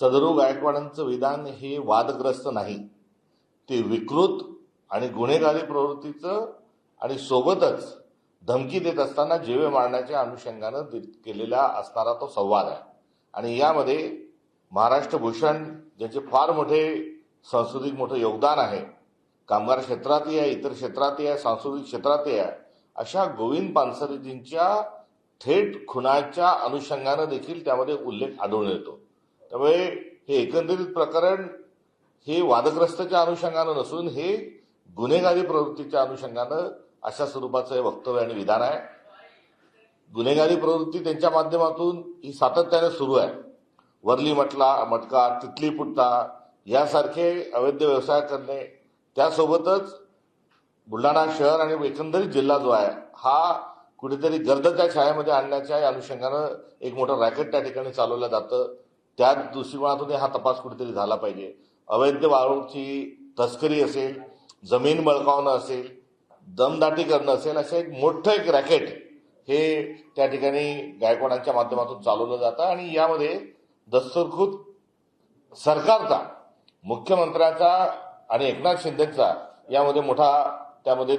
सदरू गायकवाडांचं विधान हे वादग्रस्त नाही, ते विकृत आणि गुन्हेगारी प्रवृत्तीचं आणि सोबतच धमकी देत असताना जीवे मारण्याच्या अनुषंगानं केलेला असणारा तो संवाद आहे. आणि यामध्ये महाराष्ट्र भूषण ज्याचे फार मोठे सांस्कृतिक मोठं योगदान आहे, कामगार क्षेत्रातही आहे, इतर क्षेत्रातही आहे, सांस्कृतिक क्षेत्रातही आहे, अशा गोविंद पानसरेजींच्या थेट खुनाच्या अनुषंगानं देखील त्यामध्ये उल्लेख आढळून येतो. त्यामुळे हे एकंदरीत प्रकरण हे वादग्रस्तच्या अनुषंगानं नसून हे गुन्हेगारी प्रवृत्तीच्या अनुषंगानं अशा स्वरूपाचं हे वक्तव्य आणि विधान आहे. गुन्हेगारी प्रवृत्ती त्यांच्या माध्यमातून ही सातत्याने सुरू आहे. वर्ली मटका, तिथली पुट्टा यासारखे अवैध व्यवसाय करणे, त्यासोबतच बुलढाणा शहर आणि एकंदरीत जिल्हा जो आहे हा कुठेतरी गर्दच्या छायेमध्ये आणण्याच्या अनुषंगानं एक मोठं रॅकेट त्या ठिकाणी चालवलं जातं. त्या दृष्टिकोनातून हा तपास कुठेतरी झाला पाहिजे. अवैध वाळूची तस्करी असेल, जमीन बळकावणं असेल, दमदाटी करणं असेल, असं एक मोठं एक रॅकेट हे त्या ठिकाणी गायकवाडांच्या माध्यमातून चालवलं जातं. आणि यामध्ये दस्तूरखुद सरकारचा, मुख्यमंत्र्याचा आणि एकनाथ शिंदेचा यामध्ये मोठा त्यामध्ये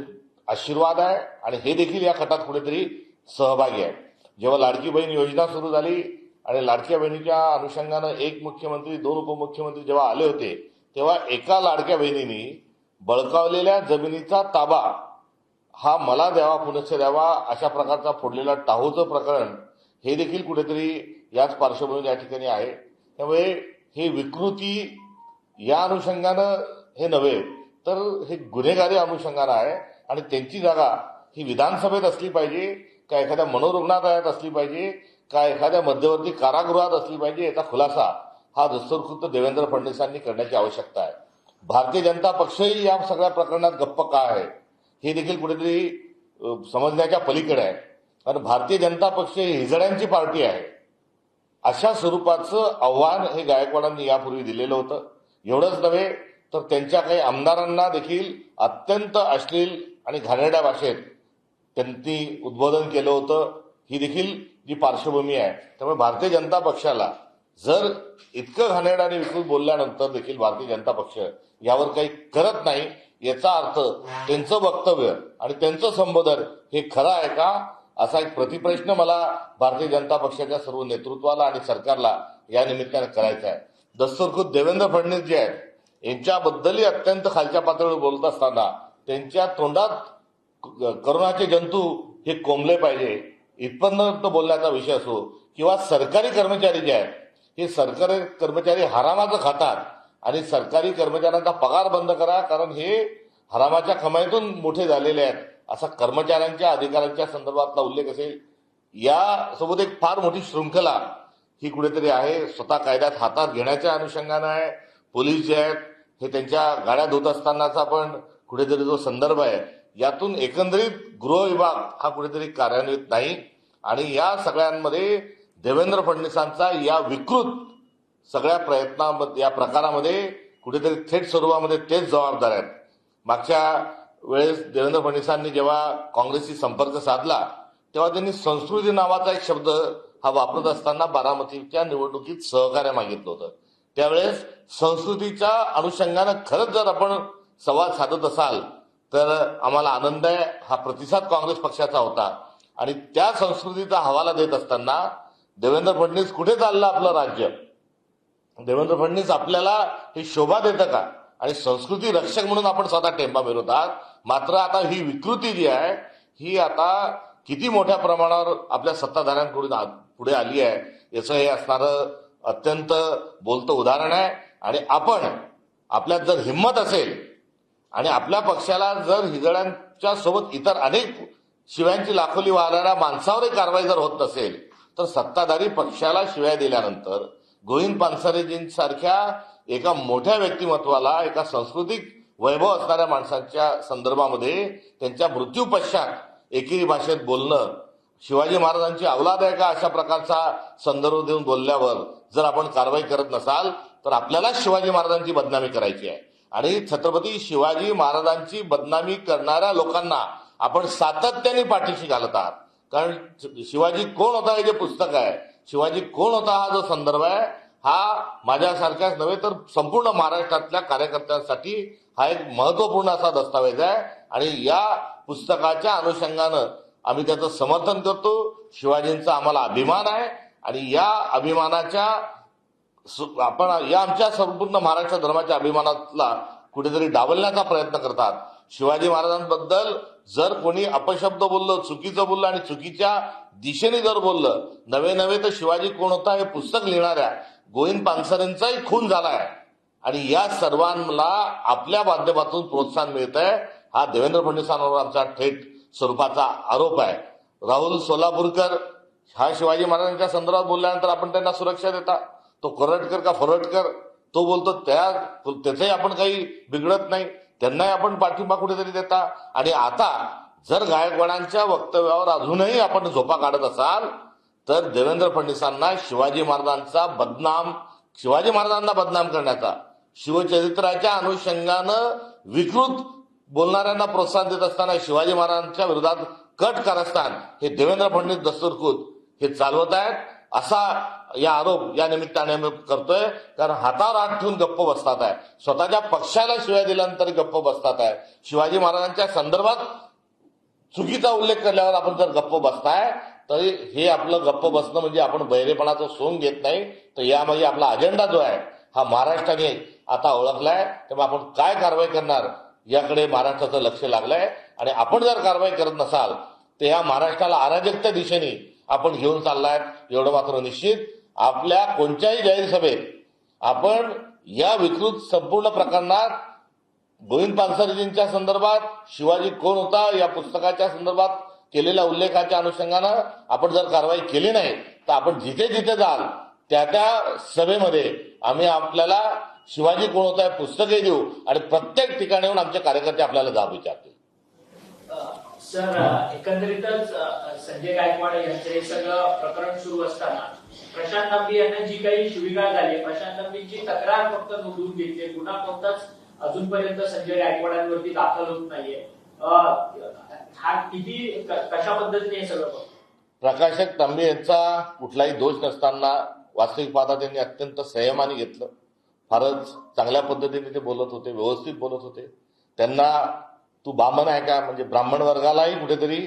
आशीर्वाद आहे आणि हे देखील या कटात कुठेतरी सहभागी आहे. जेव्हा लाडकी बहीण योजना सुरू झाली आणि लाडक्या बहिणीच्या अनुषंगानं एक मुख्यमंत्री, दोन उपमुख्यमंत्री जेव्हा आले होते, तेव्हा एका लाडक्या बहिणींनी बळकावलेल्या जमिनीचा ताबा हा मला द्यावा, पुनश्च द्यावा, अशा प्रकारचा फोडलेला टाहूचं प्रकरण हे देखील कुठेतरी याच पार्श्वभूमीवर या ठिकाणी आहे. त्यामुळे हे विकृती या अनुषंगानं हे नव्हे तर हे गुन्हेगारी अनुषंगानं आहे आणि त्यांची जागा ही विधानसभेत असली पाहिजे का एखाद्या मनोरुग्णालयात असली पाहिजे का एखाद्या मध्यवर्ती कारागृहात असली पाहिजे, याचा खुलासा हा दस्तूरखुद्द देवेंद्र फडणवीसांनी करण्याची आवश्यकता आहे. भारतीय जनता पक्षही या सगळ्या प्रकरणात गप्प का आहे हे देखील कुठेतरी समजण्याच्या पलीकडे आहे. कारण भारतीय जनता पक्ष ही हिजड्यांची पार्टी आहे, अशा स्वरूपाचं आव्हान हे गायकवाडांनी यापूर्वी दिलेलं होतं. एवढंच नव्हे तर त्यांच्या काही आमदारांना देखील अत्यंत अश्लील आणि घाणेरड्या भाषेत त्यांनी उद्बोधन केलं होतं. ही देखील जी पार्श्वभूमी आहे, त्यामुळे भारतीय जनता पक्षाला जर इतकं घाणेरडं आणि विकृत बोलल्यानंतर देखील भारतीय जनता पक्ष यावर काही करत नाही, याचा अर्थ त्यांचं वक्तव्य आणि त्यांचं संबोधन हे खरं आहे का, असा एक प्रतिप्रश्न मला भारतीय जनता पक्षाच्या सर्व नेतृत्वाला आणि सरकारला या निमित्तानं करायचा आहे. दस्तूरखुद्द देवेंद्र फडणवीस जे आहेत यांच्याबद्दलही अत्यंत खालच्या पातळीवर बोलत असताना त्यांच्या तोंडात करोनाचे जंतू हे कोंबले पाहिजे इथपर्यंत बोलण्याचा विषय असो, किंवा सरकारी कर्मचारी जे आहेत हे सरकारी कर्मचारी हरामाचं खातात आणि सरकारी कर्मचाऱ्यांचा पगार बंद करा कारण हे हरामाच्या कमाईतून मोठे झालेले आहेत, असा कर्मचाऱ्यांच्या अधिकारांच्या संदर्भातला उल्लेख असेल. यासोबत एक फार मोठी शृंखला ही कुठेतरी आहे, स्वतः कायद्यात हातात घेण्याच्या अनुषंगानं आहे. पोलीस जे आहेत हे त्यांच्या गाड्या धुत असतानाचा पण कुठेतरी जो संदर्भ आहे, यातून एकंदरीत गृह विभाग हा कुठेतरी कार्यान्वित नाही. आणि या सगळ्यांमध्ये देवेंद्र फडणवीसांचा या विकृत सगळ्या प्रयत्नामध्ये, या प्रकारामध्ये कुठेतरी थेट स्वरूपामध्ये तेच जबाबदार आहेत. मागच्या वेळेस देवेंद्र फडणवीसांनी जेव्हा काँग्रेसशी संपर्क साधला तेव्हा त्यांनी संस्कृती नावाचा एक शब्द हा वापरत असताना बारामतीच्या निवडणुकीत सहकार्य मागितलं होतं. त्यावेळेस संस्कृतीच्या अनुषंगानं खरंच जर आपण संवाद साधत असाल तर आम्हाला आनंद आहे. हा प्रतिसाद काँग्रेस पक्षाचा होता आणि त्या संस्कृतीचा हवाला देत असताना देवेंद्र फडणवीस कुठे चाललं आपलं राज्य, देवेंद्र फडणवीस आपल्याला ही शोभा देतं का, आणि संस्कृती रक्षक म्हणून आपण स्वतः टेंबा मिळवतात. मात्र आता ही विकृती जी आहे ही आता किती मोठ्या प्रमाणावर आपल्या सत्ताधाऱ्यांकडून पुढे आली आहे याचं हे असणारं अत्यंत बोलतं उदाहरण आहे. आणि आपण आपल्यात जर हिंमत असेल आणि आपल्या पक्षाला जर हिजड्यांच्या सोबत इतर अनेक शिव्यांची लाखोली वाहणाऱ्या माणसावरही कारवाई जर होत नसेल तर सत्ताधारी पक्षाला शिव्या दिल्यानंतर गोविंद पानसरेजींसारख्या एका मोठ्या व्यक्तिमत्वाला, एका सांस्कृतिक वैभव असणाऱ्या माणसांच्या संदर्भामध्ये त्यांच्या मृत्यू पश्चात एकेरी भाषेत बोलणं शिवाजी महाराजांची अवलाद आहे का, अशा प्रकारचा संदर्भ देऊन बोलल्यावर जर आपण कारवाई करत नसाल तर आपल्याला शिवाजी महाराजांची बदनामी करायची आहे. आणि छत्रपती शिवाजी महाराजांची बदनामी करणाऱ्या लोकांना आपण सातत्याने पाठीशी घालत आहात. कारण शिवाजी कोण होता हे जे पुस्तक आहे, शिवाजी कोण होता हा जो संदर्भ आहे, हा माझ्यासारख्याच नव्हे तर संपूर्ण महाराष्ट्रातल्या कार्यकर्त्यांसाठी हा एक महत्वपूर्ण असा दस्तावेज आहे आणि या पुस्तकाच्या अनुषंगानं आम्ही त्याचं समर्थन करतो. शिवाजींचा आम्हाला अभिमान आहे आणि या अभिमानाच्या आपण या आमच्या संपूर्ण महाराष्ट्र धर्माच्या अभिमानाला कुठेतरी डावलण्याचा प्रयत्न करतात. शिवाजी महाराजांबद्दल जर कोणी अपशब्द बोललं, चुकीचं बोललं आणि चुकीच्या दिशेने जर बोललं, नवे तर शिवाजी कोण होता हे पुस्तक लिहिणाऱ्या गोविंद पानसरेंचाही खून झालाय आणि या सर्वांना आपल्या माध्यमातून प्रोत्साहन मिळत आहे. हा देवेंद्र फडणवीसांवर आमचा थेट स्वरूपाचा आरोप आहे. राहुल सोलापूरकर हा शिवाजी महाराजांच्या संदर्भात बोलल्यानंतर आपण त्यांना सुरक्षा देता. तो करटकर का फरटकर तो बोलतो त्याचंही आपण काही बिघडत नाही, त्यांनाही आपण पाठिंबा कुठेतरी देता. आणि आता जर गायकवाडांच्या वक्तव्यावर अजूनही आपण झोपा काढत असाल तर देवेंद्र फडणवीसांना शिवाजी महाराजांना बदनाम करण्याचा, शिवचरित्राच्या अनुषंगानं विकृत बोलणाऱ्यांना प्रोत्साहन देत असताना शिवाजी महाराजांच्या विरोधात कट कारस्थान हे देवेंद्र फडणवीस दस्तूरखुद हे चालवत आहेत असा या आरोप या निमित्ताने आम्ही करतोय. कारण हातावर हात ठेवून गप्प बसतात आहे, स्वतःच्या पक्षाला शिवाय दिल्यानंतर गप्प बसतात आहे. शिवाजी महाराजांच्या संदर्भात चुकीचा उल्लेख केल्यावर आपण जर गप्प बसताय तर हे आपलं गप्प बसणं म्हणजे आपण बहिरेपणाचं सोंग घेत नाही. तर यामध्ये आपला अजेंडा जो आहे हा महाराष्ट्राने आता ओळखलाय. तेव्हा आपण काय कारवाई करणार याकडे महाराष्ट्राचं लक्ष लागलंय आणि आपण जर कारवाई करत नसाल तर या महाराष्ट्राला अराजकता दिशेने आपण घेऊन चाललाय एवढं मात्र निश्चित. आपल्या कोणत्याही जाहीर सभेत आपण या विकृत संपूर्ण प्रकरणात गोविंद पानसरेजींच्या संदर्भात, शिवाजी कोण होता या पुस्तकाच्या संदर्भात केलेल्या उल्लेखाच्या अनुषंगानं आपण जर कारवाई केली नाही तर आपण जिथे जिथे जाल त्या सभेमध्ये आम्ही आपल्याला शिवाजी कोण होता हे पुस्तकही देऊ आणि प्रत्येक ठिकाणी येऊन आमचे कार्यकर्ते आपल्याला जाब विचारतील. सर, एकंदरीतच संजय गायकवाड यांचं हे सगळं प्रकरण सुरू असताना प्रशांत तांबे यांना जी काही शिवीगाळ झाली, प्रशांत तांबेंची तक्रार फक्त नोंदवून घेतली, गुन्हा कोणताच अजूनपर्यंत संजय गायकवाडांवरती दाखल होत नाहीये. हा किती कशा पद्धतीने हे सगळं प्रकाशक तांबे यांचा कुठलाही दोष नसताना वास्तविक पाहता त्यांनी अत्यंत संयमाने घेतलं. फारच चांगल्या पद्धतीने ते बोलत होते, व्यवस्थित बोलत होते. त्यांना तू ब्राह्मण आहे का म्हणजे ब्राह्मण वर्गालाही कुठेतरी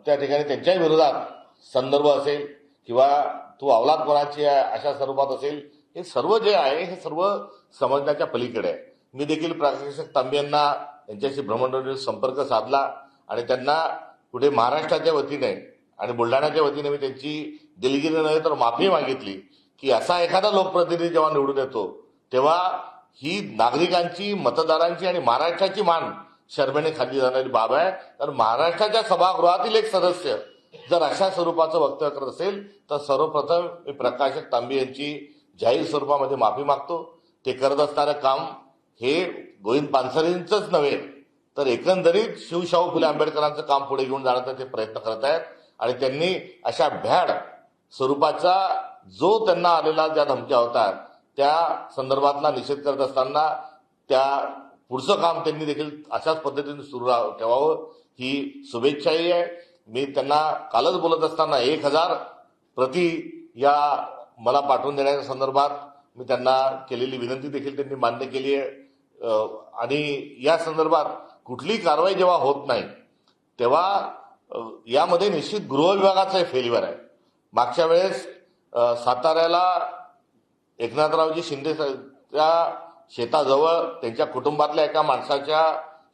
त्या ठिकाणी त्यांच्याही विरोधात संदर्भ असेल किंवा तू अवलाद कोणाची आहे अशा स्वरूपात असेल, हे सर्व जे आहे हे सर्व समजण्याच्या पलीकडे आहे. मी देखील प्रकाशक तांबे यांना यांच्याशी भ्रमणध्वनीवर संपर्क साधला आणि त्यांना कुठे महाराष्ट्राच्या वतीने आणि बुलढाण्याच्या वतीने मी त्यांची दिलगिरी नव्हे तर माफी मागितली की असा एखादा लोकप्रतिनिधी जेव्हा निवडून येतो तेव्हा ही नागरिकांची, मतदारांची आणि महाराष्ट्राची मान शरमेने खाल्ली जाणारी बाब आहे. तर महाराष्ट्राच्या सभागृहातील एक सदस्य जर अशा स्वरूपाचं वक्तव्य करत असेल तर सर्वप्रथम मी प्रकाशक तांबे यांची जाहीर स्वरूपामध्ये माफी मागतो. ते करत असणारं काम हे गोविंद पानसरेंचंच नव्हे तर एकंदरीत शिवशाहू फुले आंबेडकरांचं काम पुढे घेऊन जाण्याचा ते प्रयत्न करत आहेत आणि त्यांनी अशा भ्याड स्वरूपाचा जो त्यांना आलेला ज्या धमक्या होतात त्या संदर्भातला निषेध करत असताना त्या पुढचं काम त्यांनी देखील अशाच पद्धतीने सुरू ठेवावं ही शुभेच्छाही आहे. मी त्यांना कालच बोलत असताना 1000 प्रति या मला पाठवून देण्याच्या संदर्भात मी त्यांना केलेली विनंती देखील त्यांनी मान्य केली आहे. आणि या संदर्भात कुठलीही कारवाई जेव्हा होत नाही तेव्हा यामध्ये निश्चित गृह विभागाचं फेल्युअर आहे. मागच्या वेळेस साताऱ्याला एकनाथरावजी शिंदेच्या शेताजवळ त्यांच्या कुटुंबातल्या एका माणसाच्या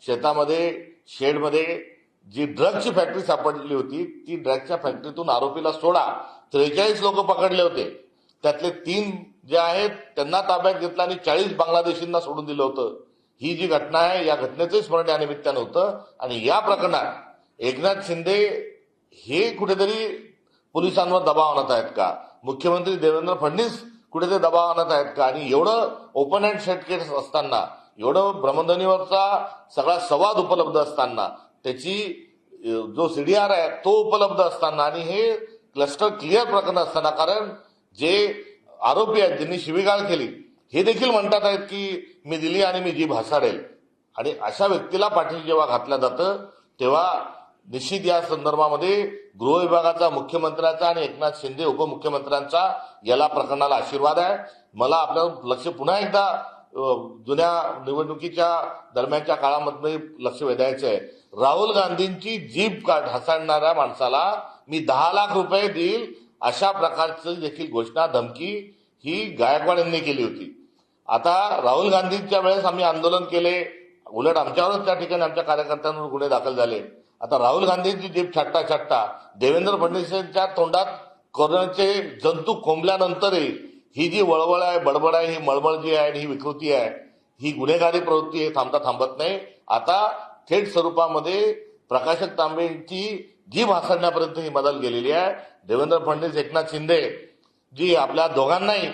शेतामध्ये शेडमध्ये जी ड्रगची फॅक्टरी सापडलेली होती ती ड्रगच्या फॅक्टरीतून आरोपीला सोडा 43 लोक पकडले होते. त्यातले 3 जे आहेत त्यांना ताब्यात घेतलं आणि 40 बांगलादेशींना सोडून दिलं होतं. ही जी घटना आहे या घटनेचं स्मरण या निमित्तानं होतं आणि या प्रकरणात एकनाथ शिंदे हे कुठेतरी पोलिसांवर दबाव आणत आहेत का, मुख्यमंत्री देवेंद्र फडणवीस कुठेतरी दबाव आणत आहेत का, आणि एवढं ओपन अँड शट केस असताना, एवढं भ्रमणध्वनीवरचा सगळा संवाद उपलब्ध असताना, त्याची जो सीडीआर आहे तो उपलब्ध असताना आणि हे क्लस्टर क्लिअर प्रकरण असताना, कारण जे आरोपी आहेत ज्यांनी शिवीगाळ केली हे देखील म्हणतात आहेत की मी दिली आणि मी जीभ हसाडेल, आणि अशा व्यक्तीला पाठीशी जेव्हा घातलं जातं तेव्हा निश्चित या संदर्भामध्ये गृह विभागाचा, मुख्यमंत्र्यांचा आणि एकनाथ शिंदे उपमुख्यमंत्र्यांचा याला प्रकरणाला आशीर्वाद आहे. मला आपलं लक्ष पुन्हा एकदा जुन्या निवडणुकीच्या दरम्यानच्या काळामध्ये लक्ष वेधायचं आहे. राहुल गांधींची जीभ ढासळणाऱ्या माणसाला मी 10 लाख रुपये देईल अशा प्रकारची देखील घोषणा, धमकी ही गायकवाड यांनी केली होती. आता राहुल गांधींच्या वेळेस आम्ही आंदोलन केले, उलट आमच्यावरच त्या ठिकाणी आमच्या कार्यकर्त्यांवर गुन्हे दाखल झाले. आता राहुल गांधींची जीभ छाटता देवेंद्र फडणवीसांच्या तोंडात कोरोनाचे जंतू कोंबल्यानंतरही ही जी वळवळ आहे, बडबड आहे, ही मळमळ जी आहे, ही विकृती आहे, ही गुन्हेगारी प्रवृत्ती आहे, थांबत नाही. आता थेट स्वरूपामध्ये प्रकाशक तांबेंची जीभ हासडण्यापर्यंत ही बदल गेलेली आहे. देवेंद्र फडणवीस, एकनाथ शिंदे जी आपल्या दोघांनाही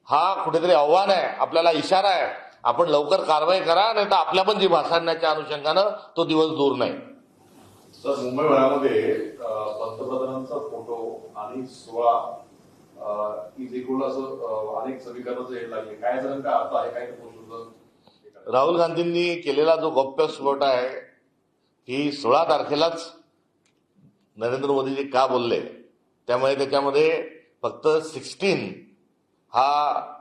हा कुठेतरी आव्हान आहे, आपल्याला इशारा आहे, आपण लवकर कारवाई करा, नाही तर आपल्या पण जीभ हासडण्याच्या अनुषंगानं तो दिवस दूर नाही. सर, मुंबईभरामध्ये पंतप्रधानांचा फोटो आणि 16 इज इक्वल असं अनेक समीकरणाचं हे लागले. काय जण काय अर्थ आहे, काय पोस्ट? राहुल गांधींनी केलेला जो गौप्यस्फोट आहे की 16 तारखेलाच नरेंद्र मोदीजी का बोलले, त्यामुळे त्याच्यामध्ये फक्त 16 हा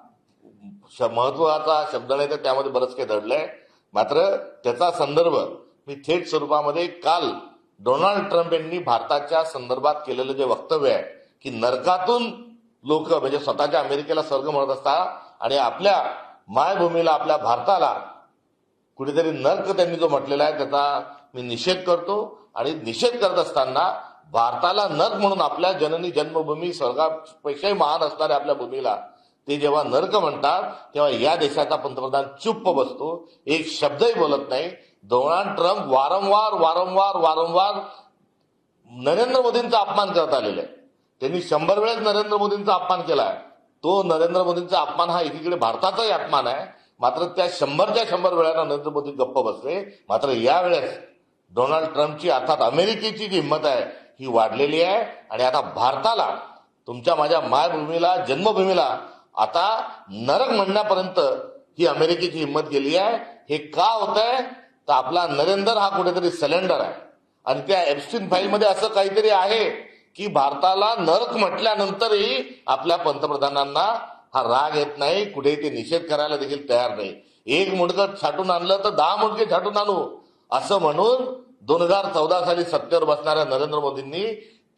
महत्वाचा शब्द नाही, तर त्यामध्ये बरंच काही दडलंय. मात्र त्याचा संदर्भ मी थेट स्वरूपामध्ये काल डोनाल्ड ट्रम्प यांनी भारताच्या संदर्भात केलेलं जे वक्तव्य आहे की नरकातून लोक म्हणजे स्वतःच्या अमेरिकेला स्वर्ग म्हणत असतात आणि आपल्या मायभूमीला, आपल्या भारताला कुठेतरी नर्क त्यांनी जो म्हटलेला आहे त्याचा मी निषेध करतो. आणि निषेध करत असताना भारताला नर्क म्हणून आपल्या जननी जन्मभूमी स्वर्गापेक्षाही महान असणाऱ्या आपल्या भूमीला ते जेव्हा नर्क म्हणतात तेव्हा या देशाचा पंतप्रधान चुप्प बसतो, एक शब्दही बोलत नाही. डोनाल्ड ट्रम्प वारंवार नरेंद्र मोदींचा अपमान करत आलेले आहे. त्यांनी 100 वेळेस नरेंद्र मोदींचा अपमान केलाय. तो नरेंद्र मोदींचा अपमान हा एकीकडे भारताचाही अपमान आहे. मात्र त्या 100च्या 100 वेळा नरेंद्र मोदी गप्प बसले. मात्र यावेळेस डोनाल्ड ट्रम्पची अर्थात अमेरिकेची जी हिंमत आहे ही वाढलेली आहे आणि आता भारताला, तुमच्या माझ्या मायभूमीला, जन्मभूमीला आता नरक म्हणण्यापर्यंत ही अमेरिकेची हिंमत गेली आहे. हे का होत आहे तर आपला नरेंद्र हा कुठेतरी सिलेंडर आहे आणि त्या एप्स्टीन फाईलमध्ये असं काहीतरी आहे की भारताला नरक म्हटल्यानंतरही आपल्या पंतप्रधानांना हा राग येत नाही, कुठेही ते निषेध करायला देखील तयार नाही. एक मुंडकं छाटून आणलं तर 10 मुंडके छाटून आणू असं म्हणून 2014 साली सत्तेवर बसणाऱ्या नरेंद्र मोदींनी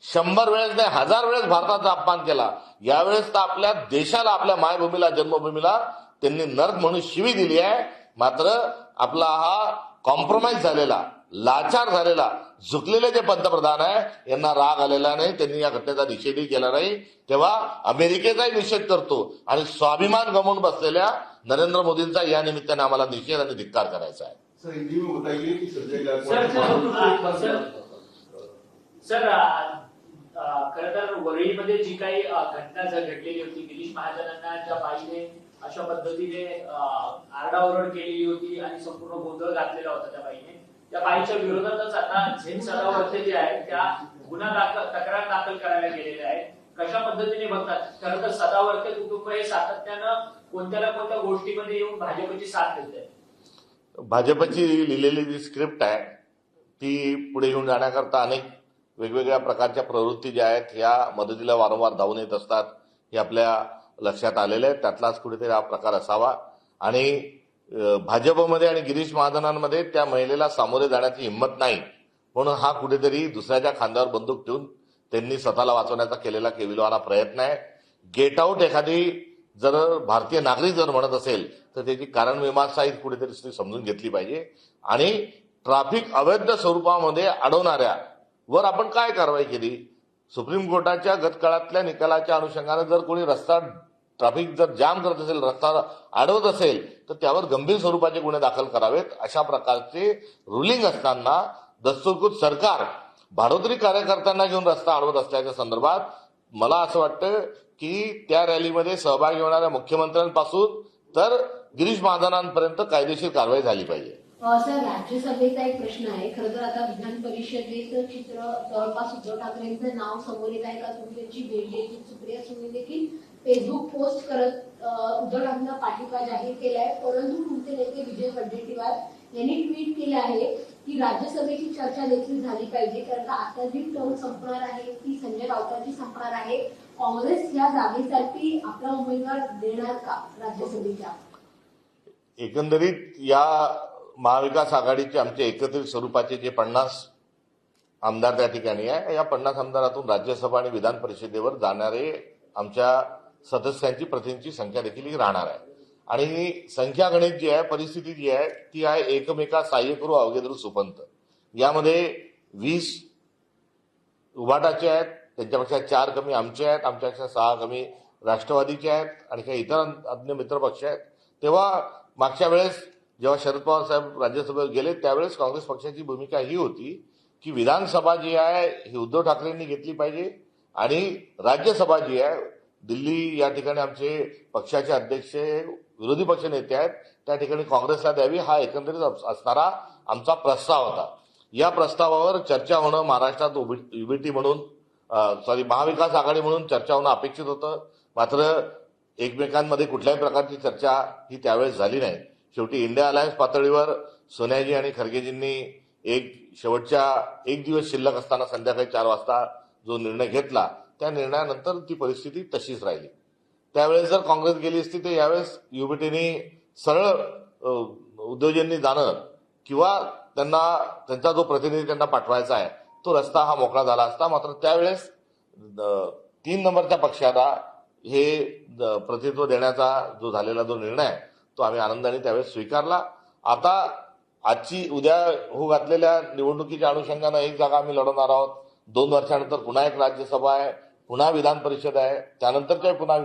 100 वेळेस नाही 1000 वेळेस भारताचा अपमान केला. यावेळेस तर आपल्या देशाला, आपल्या मायभूमीला, जन्मभूमीला त्यांनी नर्क म्हणून शिवी दिली आहे. मात्र आपला हा कॉम्प्रोमाइज झालेला, लाचार झालेला, झुकलेले जे पंतप्रधान आहे यांना राग आलेला नाही, त्यांनी या घटनेचा निषेधही केला नाही. तेव्हा अमेरिकेचाही निषेध करतो आणि स्वाभिमान गमावून बसलेल्या नरेंद्र मोदींचा या निमित्ताने आम्हाला निषेध आणि धिक्कार करायचा आहे. सर, हिंदी में बताइए कि संजय सर खरं तर वरळीमध्ये जी काही घटना घडलेली होती, गिरीश महाजनांना ज्या बाईने अशा पद्धतीने आरडाओरड केलेली होती आणि संपूर्ण गोंधळ घातलेला होता त्या बाईने, त्या बाईच्या विरोधातच आता झेन सदावर्ते जे आहेत त्या तक्रार दाखल करायला गेलेल्या आहेत. कशा पद्धतीने बघतात? खरं तर सदावर्ते कुटुंब हे सातत्यानं कोणत्या ना कोणत्या गोष्टीमध्ये येऊन भाजपची साथ देत आहे. भाजपची लिहिलेली जी स्क्रिप्ट आहे ती पुढे घेऊन जाण्याकरता अनेक वेगवेगळ्या प्रकारच्या प्रवृत्ती ज्या आहेत या मदतीला वारंवार धावून येत असतात, हे आपल्या लक्षात आलेलं आहे. त्यातलाच कुठेतरी हा प्रकार असावा आणि भाजपमध्ये आणि गिरीश महाजनांमध्ये त्या महिलेला सामोरे जाण्याची हिंमत नाही, म्हणून हा कुठेतरी दुसऱ्याच्या खांद्यावर बंदूक ठेवून त्यांनी स्वतःला वाचवण्याचा केलेला केविलवाना प्रयत्न आहे. गेट आऊट एखादी जर भारतीय नागरिक जर म्हणत असेल तर त्याची कारणमीमांसाही कुठेतरी समजून घेतली पाहिजे आणि ट्रॅफिक अवैध स्वरूपामध्ये अडवणाऱ्या वर आपण काय कारवाई केली? सुप्रीम कोर्टाच्या गतकाळातल्या निकालाच्या अनुषंगाने जर कोणी रस्ता ट्रॅफिक जर जाम करत असेल, रस्ता अडवत असेल तर त्यावर गंभीर स्वरूपाचे गुन्हे दाखल करावेत. अशा प्रकारचे रुलिंग असताना दस्तुरखुद सरकार भाडोत्री कार्यकर्त्यांना घेऊन रस्ता अडवत असल्याच्या संदर्भात मला असं वाटतं की त्या रॅलीमध्ये सहभागी होणाऱ्या मुख्यमंत्र्यांपासून तर गिरीश महाजनांपर्यंत कायदेशीर कारवाई झाली पाहिजे. सर, राज्यसभेचा एक प्रश्न आहे. खरं तर आता विधान परिषदेचं चित्र जवळपास उद्धव ठाकरेंचं नाव समोर येत आहे का? तुम्ही त्यांची भेट घ्यायची, सुप्रिया सुळे देखील फेसबुक पोस्ट करत उद्धव ठाकरेंना पाठिंबा जाहीर केलाय. परंतु तुमचे नेते विजय वडेट्टीवार यांनी ट्विट केलं आहे की राज्यसभेची चर्चा देखील झाली पाहिजे, कारण का आता जी टर्म संपणार आहे ती संजय राऊतांची संपणार आहे. काँग्रेस या जागेसाठी आपला उमेदवार देणार का राज्यसभेच्या? एकंदरीत या महाविकास आघाडीचे आमचे एकत्रित स्वरूपाचे जे 50 आमदार त्या ठिकाणी आहे, या 50 आमदारातून राज्यसभा आणि विधान परिषदेवर जाणारे आमच्या सदस्यांची प्रतिनिधींची संख्या देखील ही राहणार आहे. आणि संख्या गणित जी आहे, परिस्थिती जी आहे ती आहे एकमेका सहाय्य करू अवघे सुपंत. यामध्ये 20 उभाटाचे आहेत, त्यांच्यापेक्षा 4 कमी आमचे आहेत, आमच्यापेक्षा 6 कमी राष्ट्रवादीचे आहेत आणि काही इतर अन्य मित्रपक्ष आहेत. तेव्हा मागच्या वेळेस जेव्हा शरद पवार साहेब राज्यसभेवर गेले त्यावेळेस काँग्रेस पक्षाची भूमिका ही होती की विधानसभा जी आहे ही उद्धव ठाकरेंनी घेतली पाहिजे आणि राज्यसभा जी आहे दिल्ली या ठिकाणी आमचे पक्षाचे अध्यक्ष विरोधी पक्ष नेते आहेत त्या ठिकाणी काँग्रेसला द्यावी, हा एकंदरीत असणारा आमचा प्रस्ताव होता. या प्रस्तावावर चर्चा होणं महाराष्ट्रात युबीटी म्हणून महाविकास आघाडी म्हणून चर्चा होणं अपेक्षित होतं. मात्र एकमेकांमध्ये कुठल्याही प्रकारची चर्चा ही त्यावेळेस झाली नाही. शेवटी इंडिया अलायन्स पातळीवर सोनियाजी आणि खरगेजींनी शेवटच्या एक दिवस शिल्लक असताना संध्याकाळी 4 वाजता जो निर्णय घेतला त्या निर्णयानंतर ती परिस्थिती तशीच राहिली. त्यावेळेस जर काँग्रेस गेली असती तर यावेळेस युबीटीने सरळ उद्योजकांनी जाणं किंवा त्यांचा जो प्रतिनिधी त्यांना पाठवायचा आहे तो रस्ता हा मोकळा झाला असता. मात्र त्यावेळेस 3 नंबरच्या पक्षाला हे प्रतिनिधित्व देण्याचा जो झालेला जो निर्णय आहे तो आम्ही आनंदाने त्यावेळेस स्वीकारला. आता उद्या होऊ घातलेल्या निवडणुकीच्या अनुषंगानं एक जागा आम्ही लढवणार आहोत. 2 वर्षानंतर पुन्हा एक राज्यसभा आहे, पुन्हा विधान परिषद आहे, त्यानंतरच्या पुन्हा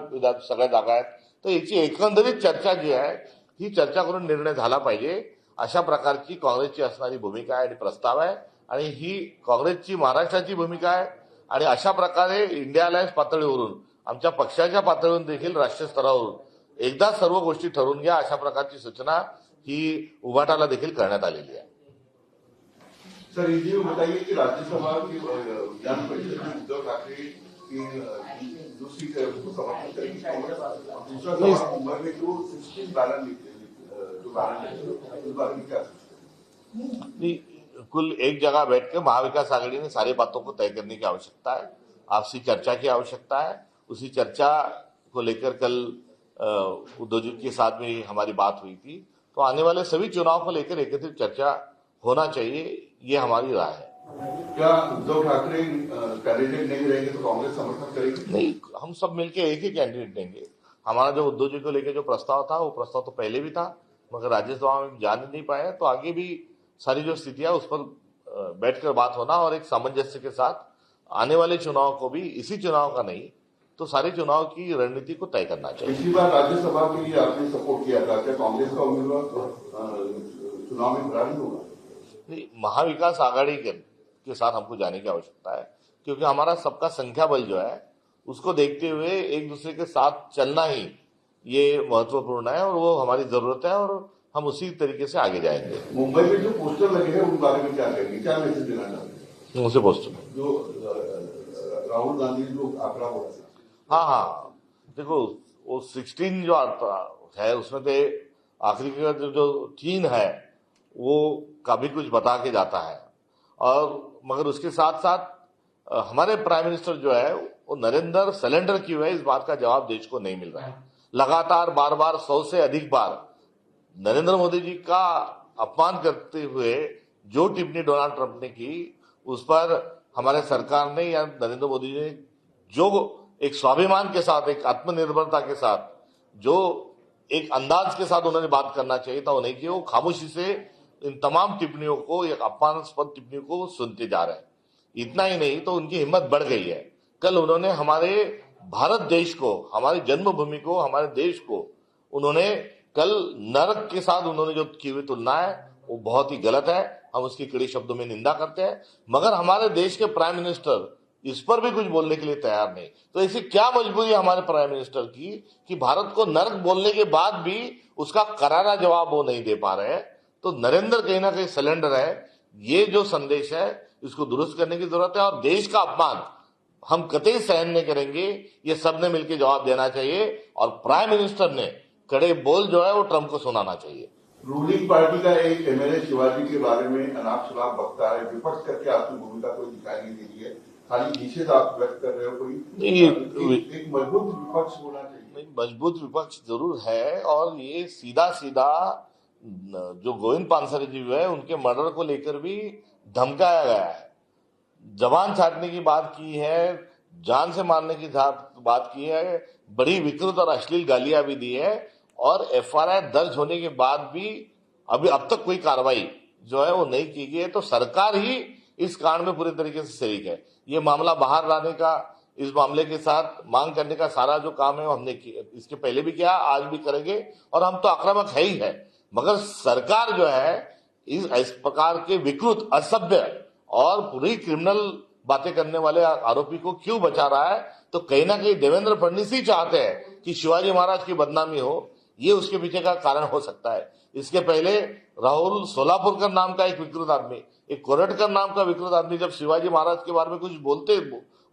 सगळ्या जागा आहेत. तर याची एकंदरीत चर्चा जी आहे ही चर्चा करून निर्णय झाला पाहिजे अशा प्रकारची काँग्रेसची असणारी भूमिका आहे आणि प्रस्ताव आहे आणि ही काँग्रेसची महाराष्ट्राची भूमिका आहे. आणि अशा प्रकारे इंडिया अलायन्स पातळीवरून आमच्या पक्षाच्या पातळीवरून देखील राष्ट्रीय स्तरावरून एकदा सर्व गोष्टी ठरवून घ्या अशा प्रकारची सूचना ही उभाटाला देखील करण्यात आलेली आहे. सर ये बताइए कि राज्यसभा की विधान परिषद में उद्धव ठाकरे की दूसरी उसको समर्थन करेगी कांग्रेस, दूसरा सवाल मुंबई में जो 16 बैनर जो बैनर उस बारे में क्या कुल एक जगह बैठकर महाविकास आघाड़ी ने सारी बातों को तय करने की आवश्यकता है, आपसी चर्चा की आवश्यकता है. उसी चर्चा को लेकर कल उद्धव जी के साथ में हमारी बात हुई थी. तो आने वाले सभी चुनाव को लेकर एकत्रित चर्चा होना चाहिए, ये हमारी राय है. क्या उद्धव ठाकरे कैंडिडेट नहीं रहेंगे तो कांग्रेस समर्थन करेगी? नहीं, हम सब मिलकर एक ही कैंडिडेट देंगे. हमारा जो उद्धव जी को लेकर जो प्रस्ताव था वो प्रस्ताव तो पहले भी था मगर राज्यसभा में जाने नहीं पाए. तो आगे भी सारी जो स्थितियां उस पर बैठकर बात होना और एक सामंजस्य के साथ आने वाले चुनाव को भी इसी चुनाव का नहीं तो सारे चुनाव की रणनीति को तय करना चाहिए. पिछली बार राज्यसभा के लिए आपने सपोर्ट किया था, क्या कांग्रेस का उम्मीदवार चुनाव में खड़ा नहीं होगा? नहीं, महाविकास आघाड़ी के साथ हमको जाने की आवश्यकता है क्योंकि हमारा सबका संख्या बल जो है उसको देखते हुए एक दूसरे के साथ चलना ही ये महत्वपूर्ण है और वो हमारी जरूरत है और हम उसी तरीके से आगे जाएंगे. मुंबई में जो पोस्टर लगे हैं उन बारे में क्या कहेंगे, क्या मैसेज देना चाहते हैं? उनसे पोस्ट जो राहुल गांधी जो आंकड़ा बोला था, हाँ, देखो वो 16 जो आता है उसमें से आखिरी का जो 3 है वो काफी कुछ बता के जाता है और मगर उसके साथ साथ हमारे प्राइम मिनिस्टर जो है वो नरेंद्र सिलेंडर की हुए इस बात का जवाब देश को नहीं मिल रहा है. लगातार बार बार 100 से अधिक बार नरेंद्र मोदी जी का अपमान करते हुए जो टिप्पणी डोनाल्ड ट्रंप ने की उस पर हमारे सरकार ने या नरेंद्र मोदी जी ने जो एक स्वाभिमान के साथ एक आत्मनिर्भरता के साथ जो एक अंदाज के साथ उन्होंने बात करना चाहिए था वो नहीं किया. वो खामोशी से इन तमाम टिप्पणियों को एक अपमानास्पद टिप्पणियों को सुनते जा रहे हैं. इतना ही नहीं तो उनकी हिम्मत बढ़ गई है. कल उन्होंने हमारे भारत देश को, हमारी जन्मभूमि को, हमारे देश को उन्होंने कल नरक के साथ उन्होंने जो की हुई तुलना है वो बहुत ही गलत है. हम उसकी कड़े शब्दों में निंदा करते हैं मगर हमारे देश के प्राइम मिनिस्टर इस पर भी कुछ बोलने के लिए तैयार नहीं. तो ऐसी क्या मजबूरी है हमारे प्राइम मिनिस्टर की कि भारत को नरक बोलने के बाद भी उसका करारा जवाब वो नहीं दे पा रहे हैं. तो नरेंद्र कहीं ना कहीं सिलेंडर है. ये जो संदेश है इसको दुरुस्त करने की जरूरत है और देश का अपमान हम कतई सहन नहीं करेंगे. ये सबने मिलकर जवाब देना चाहिए और प्राइम मिनिस्टर ने कड़े बोल जो है वो ट्रंप को सुनाना चाहिए. रूलिंग पार्टी का एक एमएलए शिवाजी के बारे में अनाप शनाप बकता है, विपक्ष करके आपकी भूमिका कोई दिखाई नहीं दे रही है, खाली निषेध आप व्यक्त कर रहे हो। कोई एक मजबूत विपक्ष होना चाहिए। नहीं, मजबूत विपक्ष जरूर है, और ये सीधा सीधा जो गोविंद पानसरे जी है उनके मर्डर को लेकर भी धमकाया गया है, जबान छाटने की बात की है, जान से मारने की बात की है, बड़ी विकृत और अश्लील गालियां भी दी है, और एफआईआर दर्ज होने के बाद भी अब तक कोई कार्रवाई जो है वो नहीं की गई है। तो सरकार ही इस कांड में पूरी तरीके से शरीक है। ये मामला बाहर लाने का, इस मामले के साथ मांग करने का सारा जो काम है वो हमने किया, इसके पहले भी किया, आज भी करेंगे, और हम तो आक्रामक है ही है। मगर सरकार जो है इस प्रकार के विकृत, असभ्य और पूरी क्रिमिनल बातें करने वाले आरोपी को क्यों बचा रहा है? तो कहीं ना कहीं देवेंद्र फडणवीस ही चाहते हैं कि शिवाजी महाराज की बदनामी हो, ये उसके पीछे का कारण हो सकता है। इसके पहले राहुल सोलापुरकर नाम का एक विकृत आदमी, एक कोरटकर नाम का विकृत आदमी जब शिवाजी महाराज के बारे में कुछ बोलते,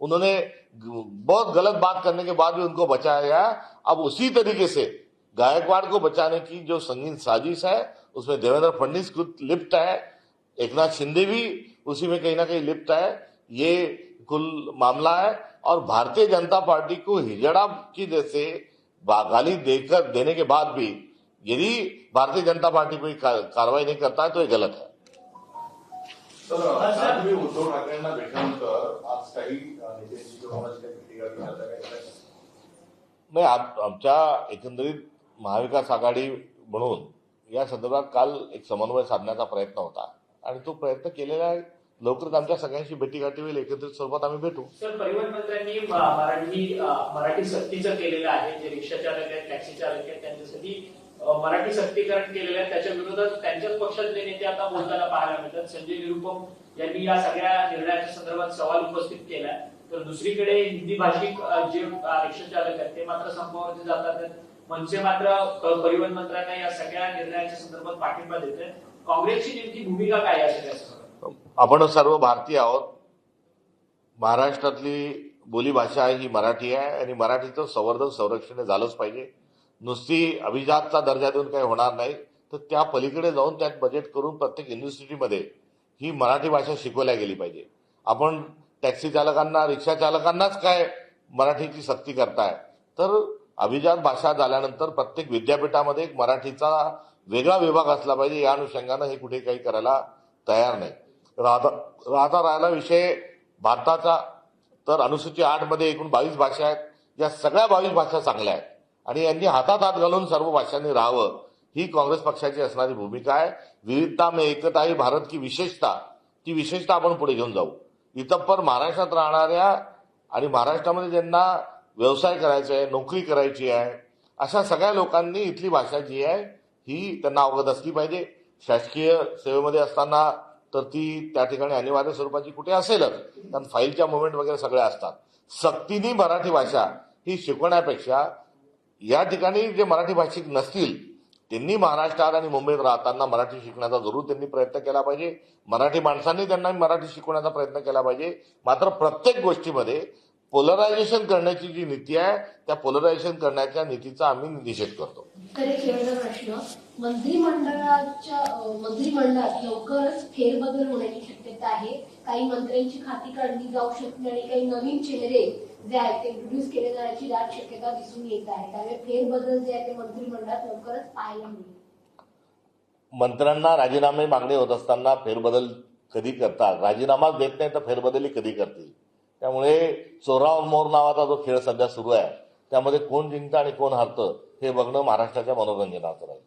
उन्होंने बहुत गलत बात करने के बाद भी उनको बचाया गया। अब उसी तरीके से गायकवाड़ को बचाने की जो संगीन साजिश है उसमें देवेंद्र फडणवीस खुद लिप्त है, एकनाथ शिंदे भी उसी में कहीं ना कहीं लिप्त है। ये कुल मामला है, और भारतीय जनता पार्टी को हिजड़ा की जैसे गाली देने के बाद भी यदि भारतीय जनता पार्टी कोई कार्रवाई नहीं करता है तो ये गलत है। सर, आज मी उद्धव ठाकरेंना भेटल्यानंतर आज काही नेत्यांची किंवा कोणाची काही भेटी गाठी झाल्या काय? नाही, आमच्या एकंदरीत महाविकास आघाडी म्हणून या संदर्भात काल एक समन्वय साधण्याचा प्रयत्न होता, आणि तो प्रयत्न केलेला आहे। लवकरच आमच्या सगळ्यांशी भेटीगाठी होईल, एकत्रित स्वरूपात आम्ही भेटू। सर, परिवहन मंत्र्यांनी मराठी सक्तीचं केलेलं आहे, जे रिक्षा चालक आहेत, टॅक्सी चालक आहेत, त्यांच्यासाठी मराठी सक्तीकरण केलेलं आहे। त्याच्या विरोधात त्यांच्याच पक्षातले नेते आता बोलताना पाहायला मिळतात। संजय निरुपम यांनी या सगळ्या निर्णयाच्या संदर्भात सवाल उपस्थित केला, तर दुसरीकडे हिंदी भाषिक जे रिक्षा चालक आहेत ते मात्र संपावरती जातात। मनसे मात्र परिवहन मंत्र्यांना या सगळ्या निर्णयाच्या संदर्भात पाठिंबा देत आहे। काँग्रेसची नेमकी भूमिका काय आहे सगळ्या? आपण सर्व भारतीय आहोत, महाराष्ट्रातली बोलीभाषा ही मराठी आहे, आणि मराठीचं संवर्धन संरक्षण झालंच पाहिजे। नुसती अभिजातचा दर्जा देऊन काही होणार नाही, तर त्या पलीकडे जाऊन त्यात बजेट करून प्रत्येक युनिव्हर्सिटीमध्ये ही मराठी भाषा शिकवल्या गेली पाहिजे। आपण टॅक्सी चालकांना, रिक्षा चालकांनाच काय मराठीची सक्ती करताय, तर अभिजात भाषा झाल्यानंतर प्रत्येक विद्यापीठामध्ये एक मराठीचा वेगळा विभाग असला पाहिजे। या अनुषंगानं हे कुठे काही करायला तयार नाही। राहिला विषय भारताचा, तर अनुसूची 8 मध्ये एकूण 22 भाषा आहेत। या सगळ्या 22 भाषा चांगल्या आहेत, आणि यांनी हातात हात घालून सर्व भाषांनी राहावं, ही काँग्रेस पक्षाची असणारी भूमिका आहे। विविधता में एकता ही भारत की विशेषता, ती विशेषता आपण पुढे घेऊन जाऊ। इतपर महाराष्ट्रात राहणाऱ्या आणि महाराष्ट्रामध्ये ज्यांना व्यवसाय करायचा आहे, नोकरी करायची आहे, अशा सगळ्या लोकांनी इथली भाषा जी आहे ही त्यांना अवगत असली पाहिजे। शासकीय सेवेमध्ये असताना तर ती त्या ठिकाणी अनिवार्य स्वरूपाची कुठे असेलच, कारण फाईलच्या मुवमेंट वगैरे सगळ्या असतात। सक्तीने मराठी भाषा ही शिकवण्यापेक्षा या ठिकाणी जे मराठी भाषिक नसतील त्यांनी महाराष्ट्रात आणि मुंबईत राहताना मराठी शिकण्याचा जरूर त्यांनी प्रयत्न केला पाहिजे। मराठी माणसांनी त्यांना मराठी शिकवण्याचा प्रयत्न केला पाहिजे। मात्र प्रत्येक गोष्टीमध्ये पोलरायझेशन करण्याची जी नीती आहे, त्या पोलरायझेशन करण्याच्या नीतीचा आम्ही निषेध करतो। तर एक शेवटचा प्रश्न, मंत्रिमंडळात लवकरच फेरबदल होण्याची शक्यता आहे। काही मंत्र्यांची खाती काढली जाऊ शकते आणि काही नवीन चेहरे जे आहेत ते इंट्रोड्यूस केले जाण्याची दाट शक्यता दिसून येत आहे। त्यामुळे फेरबदल जे आहे ते मंत्रिमंडळात लवकरच पाहायला मिळेल। मंत्र्यांना राजीनामे मागणे होत असताना फेरबदल कधी करतात? राजीनामाच देत नाही तर फेरबदलही कधी करतील? त्यामुळे चोराव मोर नावाचा जो खेळ सध्या सुरू आहे, त्यामध्ये कोण जिंकतं आणि कोण हारतं हे बघणं महाराष्ट्राच्या मनोरंजनाचं राहील।